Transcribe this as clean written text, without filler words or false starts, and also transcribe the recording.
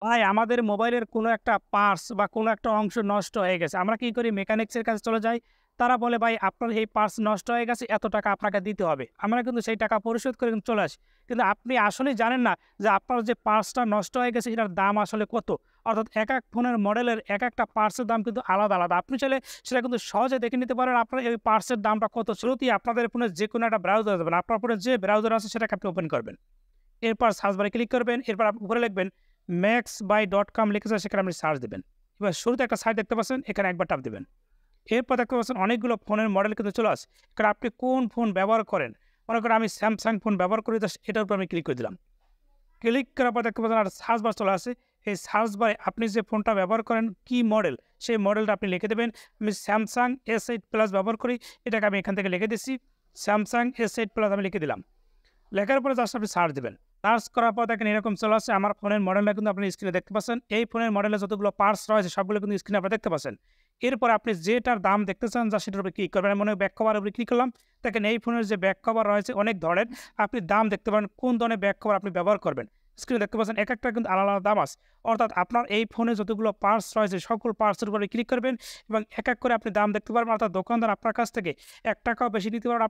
ভাই আমাদের মোবাইলের কোনো একটা পার্টস বা কোনো একটা অংশ নষ্ট হয়ে গেছে। আমরা কি করি মেকানিক্সের কাছে চলে যাই। তারা বলে, "ভাই আপনার এই পার্টস নষ্ট হয়ে গেছে, এত টাকা আপনাকে দিতে হবে।" আমরা কিন্তু সেই টাকা পরিশোধ করে কিন্তু চলে আসি। কিন্তু আপনি আসলেই জানেন না যে আপনার যে পার্টসটা নষ্ট হয়ে গেছে এটার দাম আসলে কত? অর্থাৎ একেক ফোনের মডেলের একেকটা পার্টসের দাম কিন্তু আলাদা, আলাদা। আপনি চাইলে সেটা কিন্তু সহজে দেখে নিতে পারেন আপনার এই পার্টসের দামটা কত। শুরুতেই আপনাদের ফোনের যেকোনো একটা ব্রাউজারে যাবেন। আপনার ফোনে যে ব্রাউজার আছে সেটাকে আপনি ওপেন করবেন। এরপর সার্চ বারে ক্লিক করবেন। এরপর আপনি উপরে লিখবেন maxbuy.com লিখেছে সেখানে আপনি সার্চ দিবেন। এবার শুরুতে একটা সাইট দেখতে পাচ্ছেন, এখানে একবার টাপ দিবেন। এরপর দেখতে পাচ্ছেন অনেকগুলো ফোনের মডেল কিন্তু চলে আসে। কারণ আপনি কোন ফোন ব্যবহার করেন। মনে করেন আমি স্যামসাং ফোন ব্যবহার করি জাস্ট এটার উপর আমি ক্লিক করে দিলাম। ক্লিক করার পর দেখতে পাচ্ছেন একটা সার্চ বার চলে আসে। এই সার্চ বারে আপনি যে ফোনটা ব্যবহার করেন কি মডেল সেই মডেলটা আপনি লিখে দেবেন। আমি স্যামসাং S8 প্লাস ব্যবহার করি। এটাকে আমি এখান থেকে লিখে দিচ্ছি। স্যামসাং S8 প্লাস আমি লিখে দিলাম। লেখার পরে জাস্ট আপনি সার্চ দিবেন। সার্চ করার পর দেখেন এরকম চলে আসছে। আমার ফোনের মডেলটা কিন্তু আপনি স্ক্রিনে দেখতে পাচ্ছেন। এই ফোনের মডেলে যতগুলো পার্টস রয়েছে সবগুলো কিন্তু স্ক্রিনে আপনি দেখতে পাচ্ছেন। এরপর আপনি যেটার দাম দেখতে চান জাস্ট সেটার উপরে ক্লিক করবেন। মনে হয় ব্যাক কভারের উপরে ক্লিক করলাম। দেখেন এই ফোনের যে ব্যাক কভার রয়েছে অনেক ধরনের। আপনি দাম দেখতে পারেন কোন ধরনের ব্যাক কভার আপনি ব্যবহার করবেন। স্ক্রিনে দেখতে পাচ্ছেন একেকটা কিন্তু আলাদা, আলাদা দাম আছে। অর্থাৎ আপনার এই ফোনে যতগুলো পার্টস রয়েছে সকল পার্টসের উপরে ক্লিক করবেন এবং এক, এক করে আপনি দাম দেখতে পারবেন। অর্থাৎ দোকানদার আপনার কাছ থেকে ৳১ বেশি নিতে পারবেন।